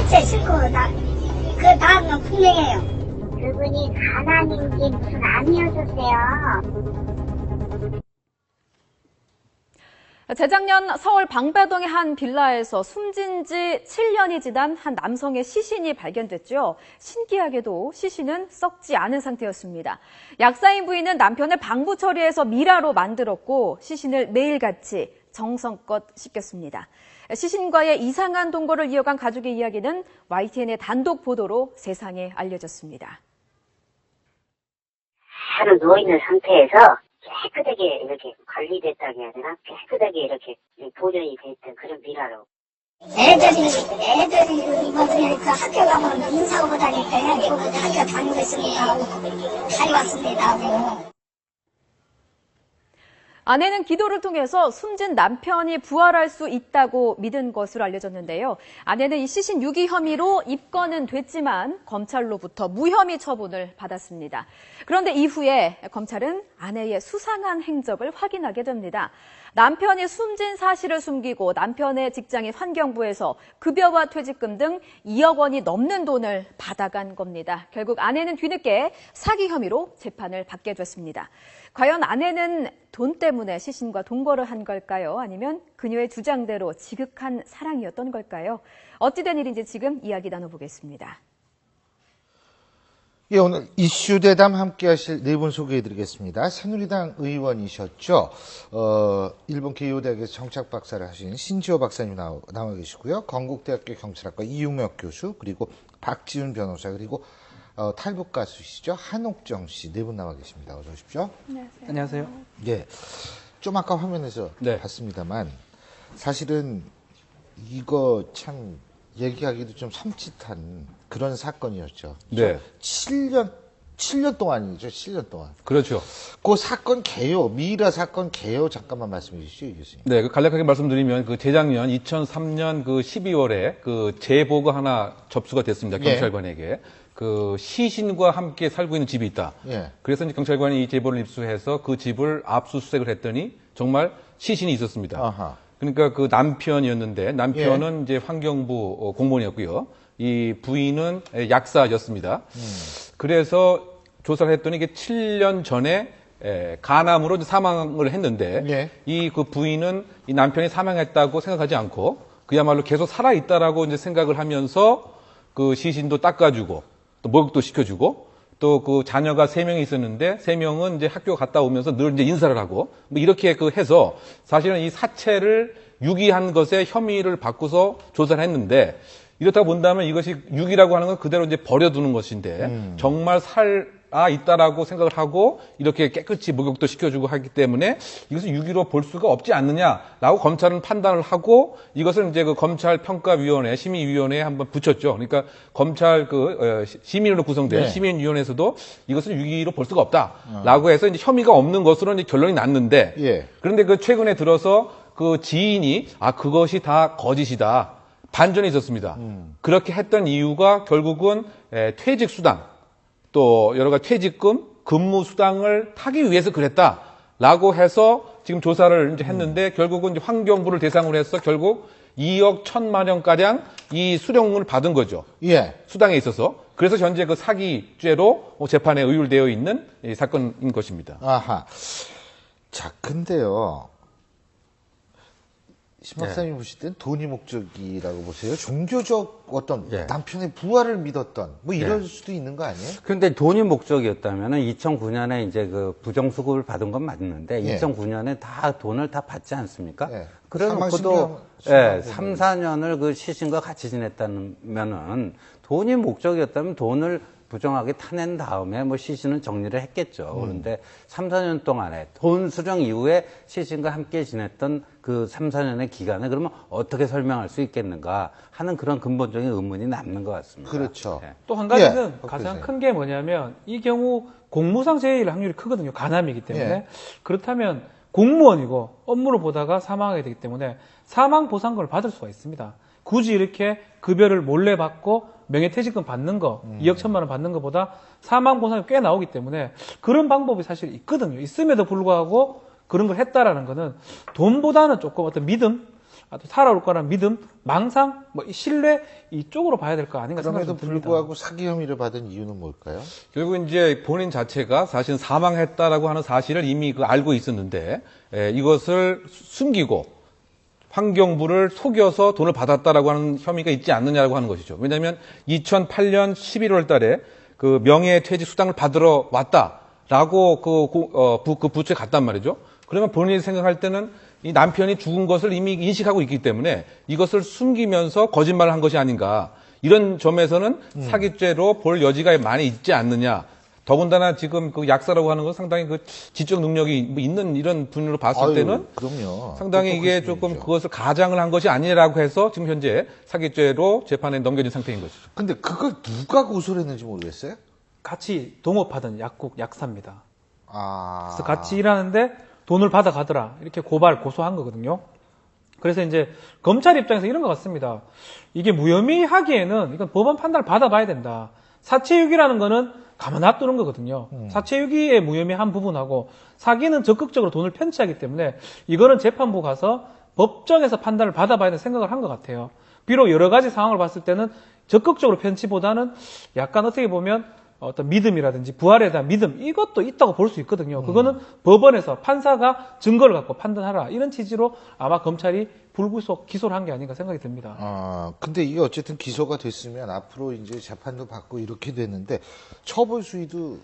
첫째 싫고, 그 다음은 분명해요. 그분이 가난인지 무슨 아니어주세요. 재작년 서울 방배동의 한 빌라에서 숨진 지 7년이 지난 한 남성의 시신이 발견됐죠. 신기하게도 시신은 썩지 않은 상태였습니다. 약사인 부인은 남편을 방부 처리해서 미라로 만들었고 시신을 매일같이 정성껏 씻겼습니다. 시신과의 이상한 동거를 이어간 가족의 이야기는 YTN의 단독 보도로 세상에 알려졌습니다. 하루 누워있는 상태에서 깨끗하게 이렇게 관리됐다고 해야 되나? 깨끗하게 이렇게 보존이 됐던 그런 미라로. 애들이 이번에 그 학교 가면 인사하고 다니니까 학교 다니고 있으니까 다녀왔습니다. 아내는 기도를 통해서 숨진 남편이 부활할 수 있다고 믿은 것으로 알려졌는데요. 아내는 이 시신 유기 혐의로 입건은 됐지만 검찰로부터 무혐의 처분을 받았습니다. 그런데 이후에 검찰은 아내의 수상한 행적을 확인하게 됩니다. 남편이 숨진 사실을 숨기고 남편의 직장인 환경부에서 급여와 퇴직금 등 2억 원이 넘는 돈을 받아간 겁니다. 결국 아내는 뒤늦게 사기 혐의로 재판을 받게 됐습니다. 과연 아내는 돈 때문에 시신과 동거를 한 걸까요? 아니면 그녀의 주장대로 지극한 사랑이었던 걸까요? 어찌된 일인지 지금 이야기 나눠보겠습니다. 예, 오늘 이슈 대담 함께 하실 네 분 소개해드리겠습니다. 새누리당 의원이셨죠. 일본 케이오대학에서 정착 박사를 하신 신지호 박사님 나와 계시고요. 건국대학교 경찰학과 이육명 교수, 그리고 박지훈 변호사, 그리고 탈북 가수시죠. 한옥정 씨 네 분 나와 계십니다. 어서 오십시오. 안녕하세요. 안녕하세요. 예, 좀 아까 화면에서 네. 봤습니다만 사실은 이거 참 얘기하기도 좀 섬찟한 그런 사건이었죠. 네. 7년 동안이죠. 7년 동안. 그렇죠. 그 사건 개요, 미이라 사건 개요 잠깐만 말씀해 주시죠, 교수님. 네, 간략하게 말씀드리면 그 재작년 2003년 그 12월에 그 제보가 하나 접수가 됐습니다. 예. 경찰관에게. 그 시신과 함께 살고 있는 집이 있다. 예. 그래서 이제 경찰관이 이 제보를 입수해서 그 집을 압수수색을 했더니 정말 시신이 있었습니다. 아하. 그러니까 그 남편이었는데 남편은 이제 환경부 공무원이었고요. 이 부인은 약사였습니다. 그래서 조사를 했더니 이게 7년 전에 간암으로 이제 사망을 했는데 예. 이 그 부인은 이 남편이 사망했다고 생각하지 않고 그야말로 계속 살아 있다라고 이제 생각을 하면서 그 시신도 닦아주고 또 목욕도 시켜주고 또 그 자녀가 3명이 있었는데 3명은 이제 학교 갔다 오면서 늘 이제 인사를 하고 뭐 이렇게 그 해서 사실은 이 사체를 유기한 것에 혐의를 받고서 조사를 했는데 이렇다 본다면 이것이 유기라고 하는 건 그대로 이제 버려두는 것인데 정말 살아 있다라고 생각을 하고 이렇게 깨끗이 목욕도 시켜주고 하기 때문에 이것을 유기로 볼 수가 없지 않느냐라고 검찰은 판단을 하고 이것을 이제 그 검찰평가위원회, 심의위원회에 한번 붙였죠. 그러니까 검찰 시민으로 구성된 네. 시민위원회에서도 이것을 유기로 볼 수가 없다라고 해서 이제 혐의가 없는 것으로 이제 결론이 났는데 예. 그런데 그 최근에 들어서 그 지인이 그것이 다 거짓이다. 반전이 있었습니다. 그렇게 했던 이유가 결국은 퇴직 수당 또 여러 가지 퇴직금, 근무 수당을 타기 위해서 그랬다라고 해서 지금 조사를 이제 했는데 결국은 이제 환경부를 대상으로 해서 결국 2억 1천만 원 가량 이 수령을 받은 거죠. 예. 수당에 있어서. 그래서 현재 그 사기죄로 재판에 의율되어 있는 이 사건인 것입니다. 아하. 자, 근데요. 신 박사님이 보실 땐 돈이 목적이라고 보세요? 종교적 어떤 예. 남편의 부활을 믿었던 뭐 이럴 예. 수도 있는 거 아니에요? 그런데 돈이 목적이었다면 2009년에 이제 그 부정수급을 받은 건 맞는데 예. 2009년에 다 돈을 다 받지 않습니까? 예. 그래놓고도 사망 3, 4년을 그 시신과 같이 지냈다면은 돈이 목적이었다면 돈을 부정하게 타낸 다음에 뭐 시신은 정리를 했겠죠. 그런데 3, 4년 동안에 돈 수령 이후에 시신과 함께 지냈던 그 3, 4년의 기간을 그러면 어떻게 설명할 수 있겠는가 하는 그런 근본적인 의문이 남는 것 같습니다. 그렇죠. 예. 또 한 가지는 예, 가장 그러세요. 큰 게 뭐냐면 이 경우 공무상 재해일 확률이 크거든요. 간암이기 때문에. 예. 그렇다면 공무원이고 업무를 보다가 사망하게 되기 때문에 사망 보상금을 받을 수가 있습니다. 굳이 이렇게 급여를 몰래 받고 명예퇴직금 받는 거, 2억 1천만 원 받는 것보다 사망 보상이 꽤 나오기 때문에 그런 방법이 사실 있거든요. 있음에도 불구하고 그런 걸 했다라는 거는 돈보다는 조금 어떤 믿음, 또 살아올 거라는 믿음, 망상, 뭐 신뢰 이쪽으로 봐야 될 거 아닌가 그럼에도 생각이 듭니다. 불구하고 사기 혐의를 받은 이유는 뭘까요? 결국 이제 본인 자체가 사실 사망했다라고 하는 사실을 이미 알고 있었는데 이것을 숨기고 환경부를 속여서 돈을 받았다라고 하는 혐의가 있지 않느냐라고 하는 것이죠. 왜냐하면 2008년 11월 달에 그 명예퇴직 수당을 받으러 왔다라고 그 부처에 갔단 말이죠. 그러면 본인이 생각할 때는 이 남편이 죽은 것을 이미 인식하고 있기 때문에 이것을 숨기면서 거짓말을 한 것이 아닌가. 이런 점에서는 사기죄로 볼 여지가 많이 있지 않느냐. 더군다나 지금 그 약사라고 하는 건 상당히 그 지적 능력이 있는 이런 분으로 봤을 때는 그럼요. 상당히 이게 조금 그것을 가장을 한 것이 아니라고 해서 지금 현재 사기죄로 재판에 넘겨진 상태인 것이죠. 근데 그걸 누가 고소를 했는지 모르겠어요? 같이 동업하던 약국 약사입니다. 아. 그래서 같이 일하는데 돈을 받아가더라. 이렇게 고소한 거거든요. 그래서 이제 검찰 입장에서 이런 것 같습니다. 이게 무혐의하기에는 이건 법원 판단을 받아봐야 된다. 사체유기라는 거는 가만 놔두는 거거든요. 사체유기의 무혐의한 부분하고 사기는 적극적으로 돈을 편취하기 때문에 이거는 재판부 가서 법정에서 판단을 받아봐야 되는 생각을 한 것 같아요. 비록 여러 가지 상황을 봤을 때는 적극적으로 편취보다는 약간 어떻게 보면 어떤 믿음이라든지 부활에 대한 믿음 이것도 있다고 볼 수 있거든요. 그거는 법원에서 판사가 증거를 갖고 판단하라 이런 취지로 아마 검찰이 불구속 기소를 한 게 아닌가 생각이 듭니다. 아, 근데 이게 어쨌든 기소가 됐으면 앞으로 이제 재판도 받고 이렇게 됐는데 처벌 수위도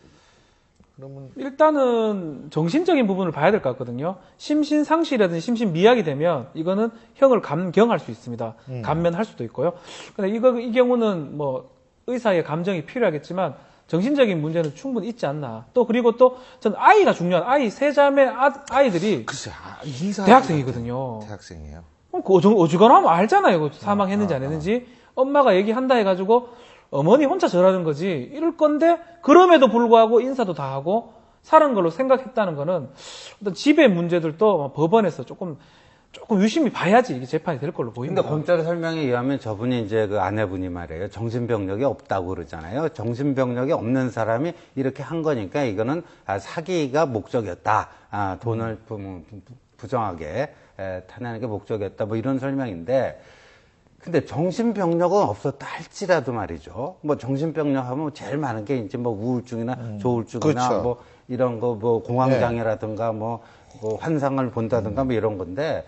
그러면 일단은 정신적인 부분을 봐야 될 것 같거든요. 심신상실이라든지 심신미약이 되면 이거는 형을 감경할 수 있습니다. 감면할 수도 있고요. 근데 이 경우는 뭐 의사의 감정이 필요하겠지만 정신적인 문제는 충분히 있지 않나. 또 그리고 또 전 아이가 중요한 아이 세 자매 아이들이 글쎄, 인사 대학생이거든요. 대학생이에요. 그 어지간하면 알잖아요. 사망했는지 안 했는지. 엄마가 얘기한다 해가지고 어머니 혼자 저러는 거지. 이럴 건데 그럼에도 불구하고 인사도 다 하고 살은 걸로 생각했다는 거는 어떤 지배 문제들도 법원에서 조금 유심히 봐야지 이게 재판이 될 걸로 보입니다. 그러니까 검찰의 설명에 의하면 저분이 이제 그 아내분이 말이에요. 정신병력이 없다고 그러잖아요. 정신병력이 없는 사람이 이렇게 한 거니까 이거는 사기가 목적이었다. 돈을 부정하게 타내는 게 목적이었다. 뭐 이런 설명인데 근데 정신병력은 없었다 할지라도 말이죠. 뭐 정신병력 하면 제일 많은 게 이제 뭐 우울증이나 조울증이나 그렇죠. 뭐 이런 거 뭐 공황장애라든가 뭐 환상을 본다든가 뭐 이런 건데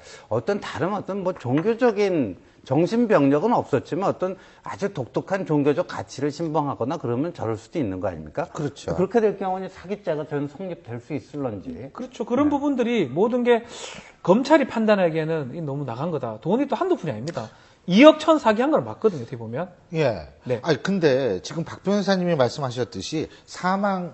다른 뭐 종교적인 정신병력은 없었지만 어떤 아주 독특한 종교적 가치를 신봉하거나 그러면 저럴 수도 있는 거 아닙니까? 그렇죠. 그렇게 될 경우는 사기죄가 저는 성립될 수 있을런지. 그렇죠. 그런 부분들이 모든 게 검찰이 판단하기에는 너무 나간 거다. 돈이 또 한두 푼이 아닙니다. 2억 천 사기한 걸 맞거든요, 어떻게 보면. 예. 네. 아니, 근데 지금 박 변호사님이 말씀하셨듯이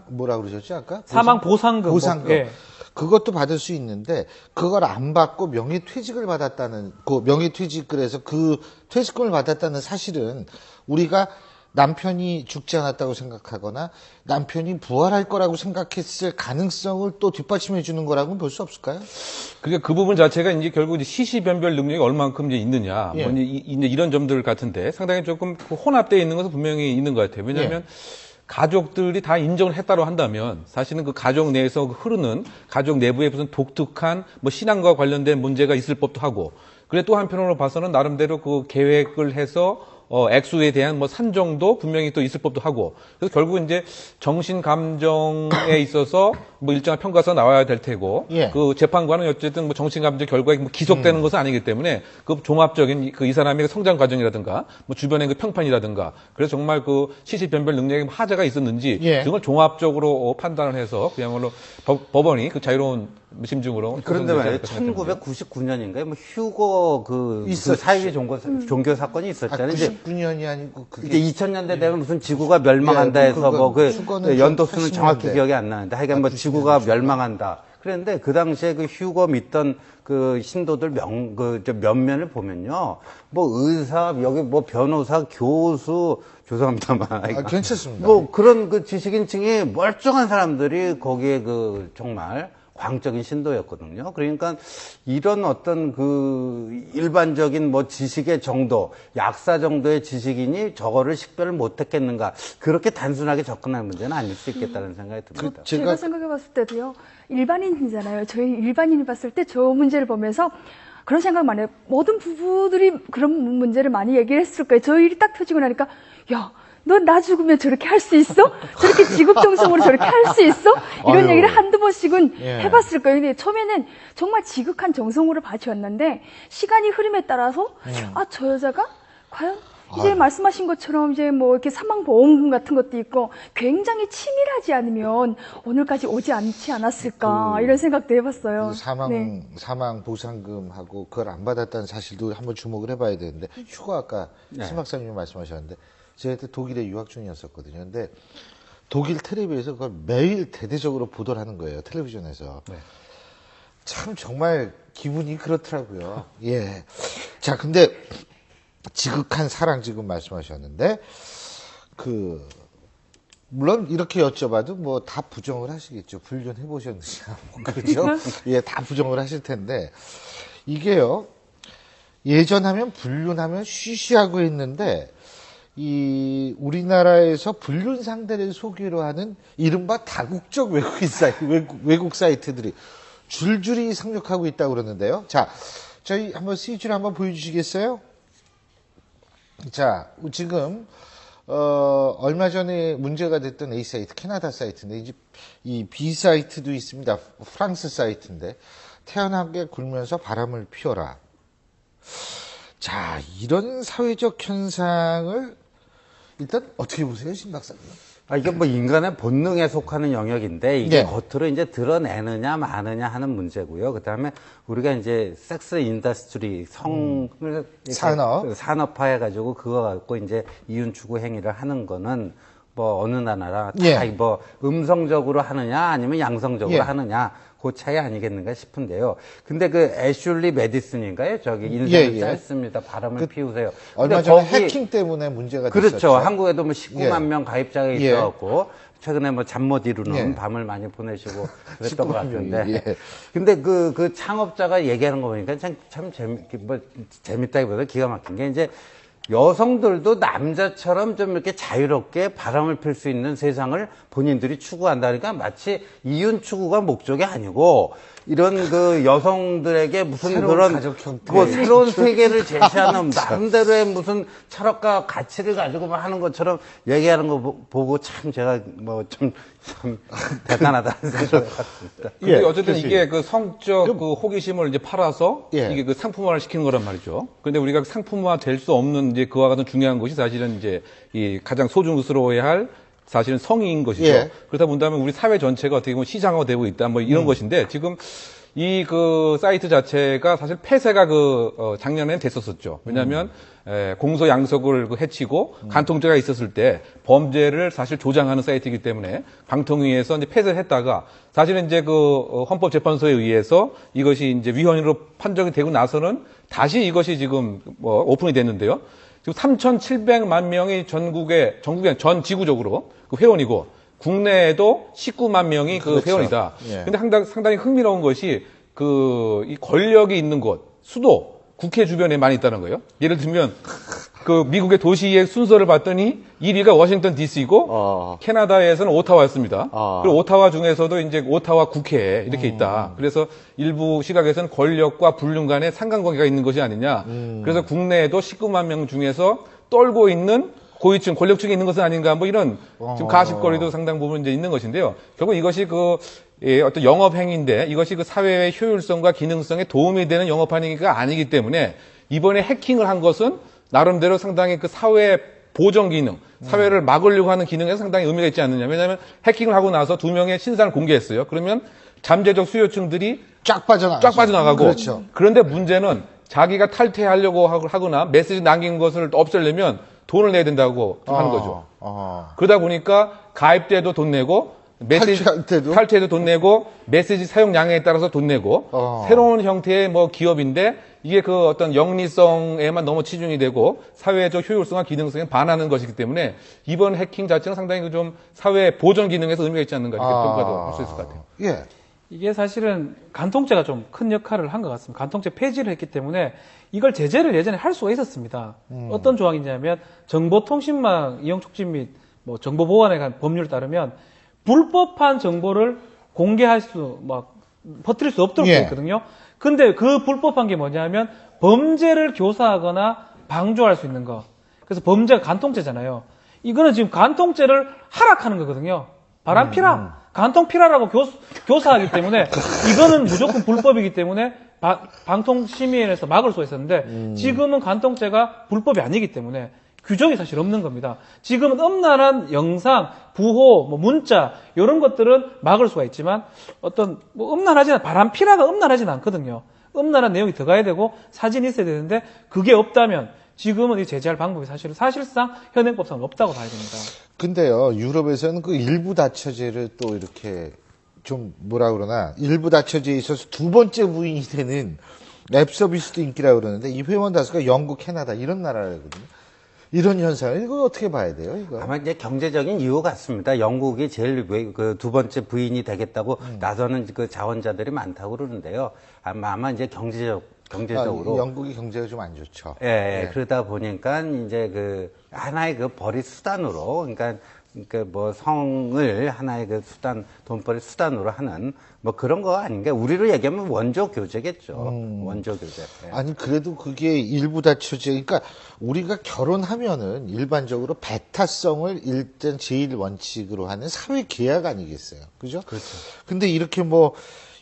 뭐라 그러셨죠, 아까? 사망 보상금. 보상금. 예. 그것도 받을 수 있는데, 그걸 안 받고 명예퇴직을 받았다는, 명예퇴직을 해서 그 퇴직금을 받았다는 사실은 우리가 남편이 죽지 않았다고 생각하거나 남편이 부활할 거라고 생각했을 가능성을 또 뒷받침해 주는 거라고는 볼 수 없을까요? 그러니까 그 부분 자체가 이제 결국 이제 시시변별 능력이 얼마만큼 이제 있느냐, 예. 뭐 이제 이런 점들 같은데 상당히 조금 혼합되어 있는 것은 분명히 있는 것 같아요. 왜냐하면 가족들이 다 인정을 했다고 한다면 사실은 그 가족 내에서 흐르는 가족 내부에 무슨 독특한 뭐 신앙과 관련된 문제가 있을 법도 하고, 그래 또 한편으로 봐서는 나름대로 그 계획을 해서 액수에 대한 뭐 산정도 분명히 또 있을 법도 하고, 그래서 결국 이제 정신 감정에 있어서 뭐 일정한 평가서 나와야 될 테고, 예. 그 재판관은 어쨌든 뭐 정신 감정 결과에 뭐 기속되는 것은 아니기 때문에 그 종합적인 이 사람의 성장 과정이라든가 뭐 주변의 그 평판이라든가, 그래서 정말 그 시시변별 능력에 하자가 있었는지 예. 등을 종합적으로 판단을 해서 그야말로 법원이 그 자유로운 심증으로. 그런데 말이에요. 1999년인가요? 뭐 휴거 그 사회주의 종교 사건이 있었잖아요. 99년이 아니고 그게 이제 2000년대 되면 무슨 지구가 멸망한다 해서 뭐 그 연도수는 정확히 기억이 안 나는데 하여간 뭐 지구가 멸망한다. 그런데 그 당시에 그 휴거 믿던 그 신도들 면면을 보면요. 뭐 의사, 여기 뭐 변호사, 교수, 죄송합니다만. 괜찮습니다. 뭐 그런 그 지식인층이 멀쩡한 사람들이 거기에 그 정말 광적인 신도였거든요. 그러니까 이런 어떤 그 일반적인 뭐 지식의 정도, 약사 정도의 지식인이 저거를 식별을 못했겠는가. 그렇게 단순하게 접근할 문제는 아닐 수 있겠다는 생각이 듭니다. 제가 생각해 봤을 때도요, 일반인이잖아요. 저희 일반인이 봤을 때 저 문제를 보면서 그런 생각 많이 해요. 모든 부부들이 그런 문제를 많이 얘기를 했을 거예요. 저 일이 딱 터지고 나니까, 야, 너 나 죽으면 저렇게 할 수 있어? 저렇게 지극정성으로 저렇게 할 수 있어? 이런 아유. 얘기를 한두 번씩은 예. 해봤을 거예요. 근데 처음에는 정말 지극한 정성으로 봐주었는데, 시간이 흐름에 따라서, 아, 저 여자가 과연 이제 아유. 말씀하신 것처럼 이제 뭐 이렇게 사망보험금 같은 것도 있고 굉장히 치밀하지 않으면 오늘까지 오지 않지 않았을까 이런 생각도 해봤어요. 그 사망 네. 사망 보상금하고 그걸 안 받았다는 사실도 한번 주목을 해봐야 되는데 휴가 아까 신 박사님이 말씀하셨는데 제가 그때 독일에 유학 중이었었거든요. 근데 독일 텔레비에서 그걸 매일 대대적으로 보도를 하는 거예요. 텔레비전에서. 참 정말 기분이 그렇더라고요. 예. 자, 근데 지극한 사랑 지금 말씀하셨는데 물론 이렇게 여쭤봐도 뭐 다 부정을 하시겠죠. 불륜해 보셨느냐, 뭐 그렇죠? 예, 다 부정을 하실 텐데 이게요. 예전하면 불륜하면 쉬쉬하고 했는데 이 우리나라에서 불륜 상대를 소개로 하는 이른바 다국적 외국 사이트들이 줄줄이 상륙하고 있다고 그러는데요. 자, 저희 한번 CG를 한번 보여주시겠어요? 자, 지금 얼마 전에 문제가 됐던 A 사이트, 캐나다 사이트인데 이제 이 B 사이트도 있습니다. 프랑스 사이트인데 태연하게 굴면서 바람을 피워라. 자, 이런 사회적 현상을 일단 어떻게 보세요, 신 박사님? 이게 뭐 인간의 본능에 속하는 영역인데 이게 네. 겉으로 이제 드러내느냐 마느냐 하는 문제고요. 그다음에 우리가 이제 섹스 인더스트리 성을 이렇게 산업화해 가지고 그거 갖고 이제 이윤 추구 행위를 하는 거는 뭐 어느 나라나 다 예. 뭐 음성적으로 하느냐 아니면 양성적으로 예. 하느냐 그 차이 아니겠는가 싶은데요. 근데 그 애슐리 메디슨인가요? 저기 인생은 예, 예. 짧습니다. 바람을 피우세요. 얼마 근데 전에 거기 해킹 때문에 문제가 그렇죠. 됐었죠. 한국에도 뭐 19만 예. 명 가입자가 예. 있어갖고 최근에 뭐 잠 못 이루는 예. 밤을 많이 보내시고 그랬던 것 19만 명이, 같은데. 예. 근데 그 창업자가 얘기하는 거 보니까 참 재밌다기보다 기가 막힌 게 이제 여성들도 남자처럼 좀 이렇게 자유롭게 바람을 필 수 있는 세상을 본인들이 추구한다니까 마치 이윤 추구가 목적이 아니고 이런 그 여성들에게 무슨 새로운 그런 가족 형태. 뭐 새로운 세계를 제시하는 나름대로의 무슨 철학과 가치를 가지고 막 하는 것처럼 얘기하는 거 보고 참 제가 뭐 참 대단하다는 생각을 했습니다. 근데 예, 어쨌든 교수님. 이게 그 성적 그 호기심을 이제 팔아서 예. 이게 그 상품화를 시키는 거란 말이죠. 그런데 우리가 상품화 될 수 없는 이제 그와 같은 중요한 것이 사실은 이제 이 가장 소중스러워야 할 사실은 성인 것이죠. 예. 그러다 본다면 우리 사회 전체가 어떻게 보면 시장화되고 있다 뭐 이런 것인데 지금 이 그 사이트 자체가 사실 폐쇄가 작년에는 됐었었죠. 왜냐하면 공소 양석을 해치고 간통죄가 있었을 때 범죄를 사실 조장하는 사이트이기 때문에 방통위에서 이제 폐쇄를 했다가 사실은 이제 헌법재판소에 의해서 이것이 이제 위헌으로 판정이 되고 나서는 다시 이것이 지금 뭐 오픈이 됐는데요. 지금 3,700만 명이 전국에 전 지구적으로 그 회원이고 국내에도 19만 명이 그 회원이다. 예. 근데 상당히 흥미로운 것이 이 권력이 있는 곳, 수도, 국회 주변에 많이 있다는 거예요. 예를 들면 그 미국의 도시의 순서를 봤더니 1위가 워싱턴 DC고 캐나다에서는 오타와였습니다. 그리고 오타와 중에서도 이제 오타와 국회에 이렇게 있다. 그래서 일부 시각에서는 권력과 불륜 간에 상관관계가 있는 것이 아니냐. 그래서 국내에도 19만 명 중에서 떨고 있는 고위층, 권력층이 있는 것은 아닌가, 뭐 이런 지금 가십거리도 상당 부분 이제 있는 것인데요. 결국 이것이 어떤 영업 행위인데 이것이 그 사회의 효율성과 기능성에 도움이 되는 영업 행위가 아니기 때문에 이번에 해킹을 한 것은 나름대로 상당히 그 사회 보정 기능, 사회를 막으려고 하는 기능에 상당히 의미가 있지 않느냐. 왜냐하면 해킹을 하고 나서 2명의 신상을 공개했어요. 그러면 잠재적 수요층들이 쫙 빠져나가고. 그렇죠. 그런데 문제는 자기가 탈퇴하려고 하거나 메시지 남긴 것을 없애려면 돈을 내야 된다고 하는 거죠. 그러다 보니까 가입 때도 돈 내고 탈퇴해도 돈 내고 메시지 사용량에 따라서 돈 내고 새로운 형태의 뭐 기업인데 이게 그 어떤 영리성에만 너무 치중이 되고 사회적 효율성과 기능성에 반하는 것이기 때문에 이번 해킹 자체는 상당히 좀 사회 보전 기능에서 의미가 있지 않는가 이렇게 평가도 할 수 있을 것 같아요. 예. 이게 사실은 간통죄가 좀 큰 역할을 한 것 같습니다. 간통죄 폐지를 했기 때문에 이걸 제재를 예전에 할 수가 있었습니다. 어떤 조항이냐면 정보통신망 이용 촉진 및 뭐 정보 보안에 관한 법률에 따르면 불법한 정보를 공개할 수, 퍼뜨릴 수 없도록 되어 있거든요. 근데 그 불법한 게 뭐냐면 범죄를 교사하거나 방조할 수 있는 거. 그래서 범죄가 간통죄잖아요. 이거는 지금 간통죄를 하락하는 거거든요. 바람 피라. 간통 피라라고 교사하기 때문에 이거는 무조건 불법이기 때문에 방통심의위원회에서 막을 수가 있었는데 지금은 간통죄가 불법이 아니기 때문에 규정이 사실 없는 겁니다. 지금은 음란한 영상, 부호, 뭐 문자 이런 것들은 막을 수가 있지만 어떤 뭐 음란하지는 바람 피라가 음란하지는 않거든요. 음란한 내용이 들어가야 되고 사진이 있어야 되는데 그게 없다면 지금은 이 제재할 방법이 사실상 현행법상 없다고 봐야 됩니다. 근데요, 유럽에서는 그 일부 다처제를 또 이렇게 좀 뭐라 그러나 일부 다처제에 있어서 두 번째 부인이 되는 앱 서비스도 인기라고 그러는데 이 회원 다수가 영국, 캐나다 이런 나라거든요. 이런 현상을 이거 어떻게 봐야 돼요, 이거? 아마 이제 경제적인 이유 같습니다. 영국이 제일 그 두 번째 부인이 되겠다고 나서는 그 자원자들이 많다고 그러는데요. 아마 이제 경제적으로. 영국이 경제가 좀 안 좋죠. 예, 그러다 보니까 이제 그 하나의 그 벌이 수단으로, 그러니까 뭐 성을 하나의 그 수단, 돈벌이 수단으로 하는 뭐 그런 거 아닌가? 우리로 얘기하면 원조 교제겠죠. 원조 교제. 예. 아니, 그래도 그게 일부 다처제, 그러니까 우리가 결혼하면은 일반적으로 배타성을 일단 제일 원칙으로 하는 사회 계약 아니겠어요? 그죠? 그렇죠. 근데 이렇게 뭐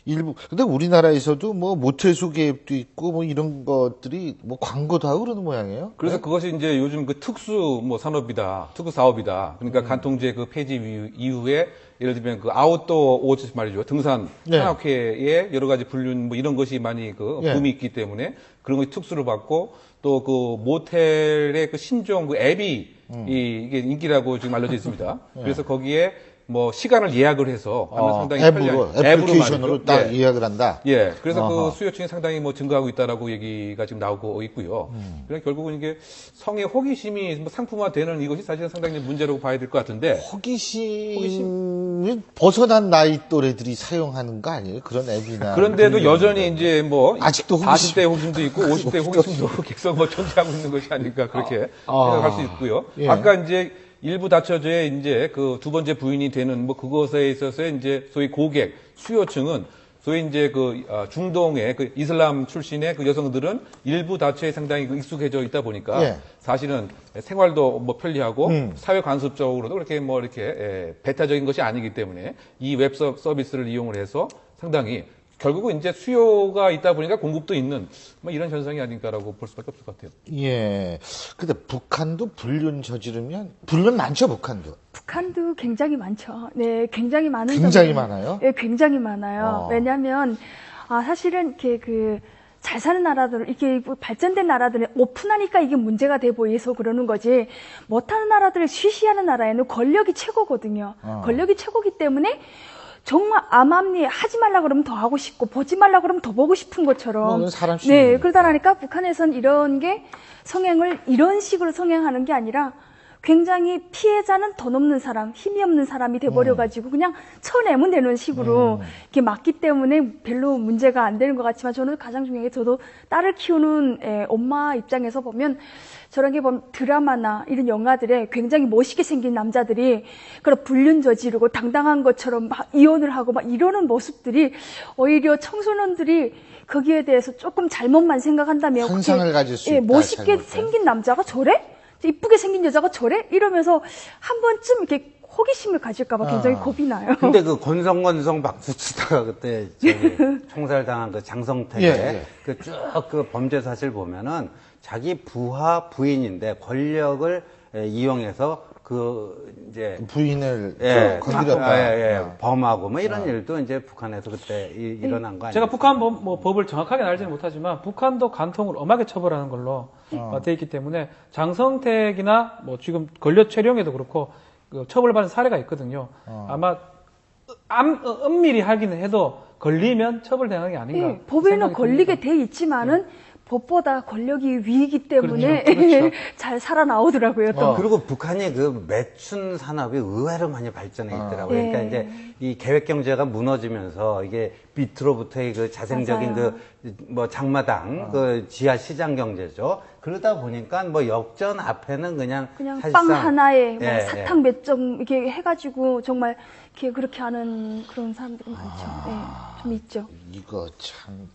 일부, 근데 우리나라에서도 뭐 모태소 계획도 있고 뭐 이런 것들이 뭐 광고도 하고 그러는 모양이에요. 그래서 그것이 이제 요즘 그 특수 뭐 산업이다, 특수 사업이다. 그러니까 간통죄 그 폐지 이후에 예를 들면 그 아웃도어 옷 말이죠. 등산 네. 산악회의 여러 가지 불륜 뭐 이런 것이 많이 그 네. 붐이 있기 때문에 그런 것이 특수를 받고 또 그 모텔의 그 신종 그 앱이 이게 인기라고 지금 알려져 있습니다. 그래서 거기에 뭐 시간을 예약을 해서 하면 상당히 애플리케이션으로 딱 예. 예약을 한다. 예, 그래서 어허. 그 수요층이 상당히 뭐 증가하고 있다라고 얘기가 지금 나오고 있고요. 그래서 결국은 이게 성의 호기심이 뭐 상품화되는 이것이 사실은 상당히 문제라고 봐야 될 것 같은데. 호기심이 벗어난 나이 또래들이 사용하는 거 아니에요? 그런 앱이나. 그런데도 여전히 이제 뭐 아직도 호기심. 40대 호기심도 있고 50대 호기심도 계속 뭐 존재하고 있는 것이 아닐까 그렇게 생각할 수 있고요. 예. 아까 이제 일부 다처제에 이제 그 두 번째 부인이 되는 뭐 그것에 있어서 이제 소위 고객 수요층은 소위 이제 그 중동의 그 이슬람 출신의 그 여성들은 일부 다처에 상당히 익숙해져 있다 보니까 예. 사실은 생활도 뭐 편리하고 사회 관습적으로도 그렇게 뭐 이렇게 배타적인 것이 아니기 때문에 이 웹 서비스를 이용을 해서 상당히 결국은 이제 수요가 있다 보니까 공급도 있는 뭐 이런 현상이 아닌가라고 볼 수밖에 없을 것 같아요. 예. 근데 북한도 불륜 저지르면 불륜 많죠, 북한도. 북한도 굉장히 많죠. 네, 굉장히 많은. 굉장히 많아요? 네, 굉장히 많아요. 왜냐하면 사실은 이렇게 잘 사는 나라들, 이렇게 발전된 나라들은 오픈하니까 이게 문제가 돼 보여서 그러는 거지. 못하는 나라들을 쉬쉬하는 나라에는 권력이 최고거든요. 권력이 최고기 때문에. 정말 암암리 하지 말라 그러면 더 하고 싶고 보지 말라 그러면 더 보고 싶은 것처럼. 사람 네, 그러다 보니까 북한에선 이런 게 성행을 이런 식으로 성행하는 게 아니라 굉장히 피해자는 돈 없는 사람, 힘이 없는 사람이 돼버려가지고 그냥 쳐내면 되는 식으로 이렇게 막기 때문에 별로 문제가 안 되는 것 같지만 저는 가장 중요한 게 저도 딸을 키우는 엄마 입장에서 보면 저런 게 보면 드라마나 이런 영화들에 굉장히 멋있게 생긴 남자들이 그런 불륜 저지르고 당당한 것처럼 막 이혼을 하고 막 이러는 모습들이 오히려 청소년들이 거기에 대해서 조금 잘못만 생각한다면 환상을 가질 수 있다. 멋있게 잘못된. 생긴 남자가 저래? 이쁘게 생긴 여자가 저래? 이러면서 한 번쯤 이렇게 호기심을 가질까봐 굉장히 겁이 나요. 근데 그 건성건성 박수 치다가 그때 저기 총살당한 그 장성택의 예. 그 쭉 그 범죄 사실 보면은 자기 부하 부인인데 권력을 이용해서 그 이제 부인을 건드렸다. 범하고 뭐 이런 일도 이제 북한에서 그때 일어난 거 아니에요? 제가 북한 법을 정확하게 알지는 못하지만 북한도 간통을 엄하게 처벌하는 걸로 돼 있기 때문에 장성택이나 뭐 지금 권력 최룡에도 그렇고 그 처벌받은 사례가 있거든요. 아마 은밀히 하기는 해도 걸리면 처벌대상이 아닌가. 네, 법에는 생각이 걸리게 듭니다. 돼 있지만은 법보다 권력이 위이기 때문에 그렇죠. 잘 살아나오더라고요. 또. 그리고 북한이 그 매춘 산업이 의외로 많이 발전해 있더라고요. 예. 그러니까 이제 이 계획 경제가 무너지면서 이게 밑으로부터의 그 자생적인 맞아요. 그 뭐 장마당 그 지하 시장 경제죠. 그러다 보니까 뭐 역전 앞에는 그냥 사실상 빵 하나에 뭐 예, 사탕 몇 점 이렇게 해가지고 정말 이렇게 그렇게 하는 그런 사람들이 많죠. 좀 있죠. 이거 참.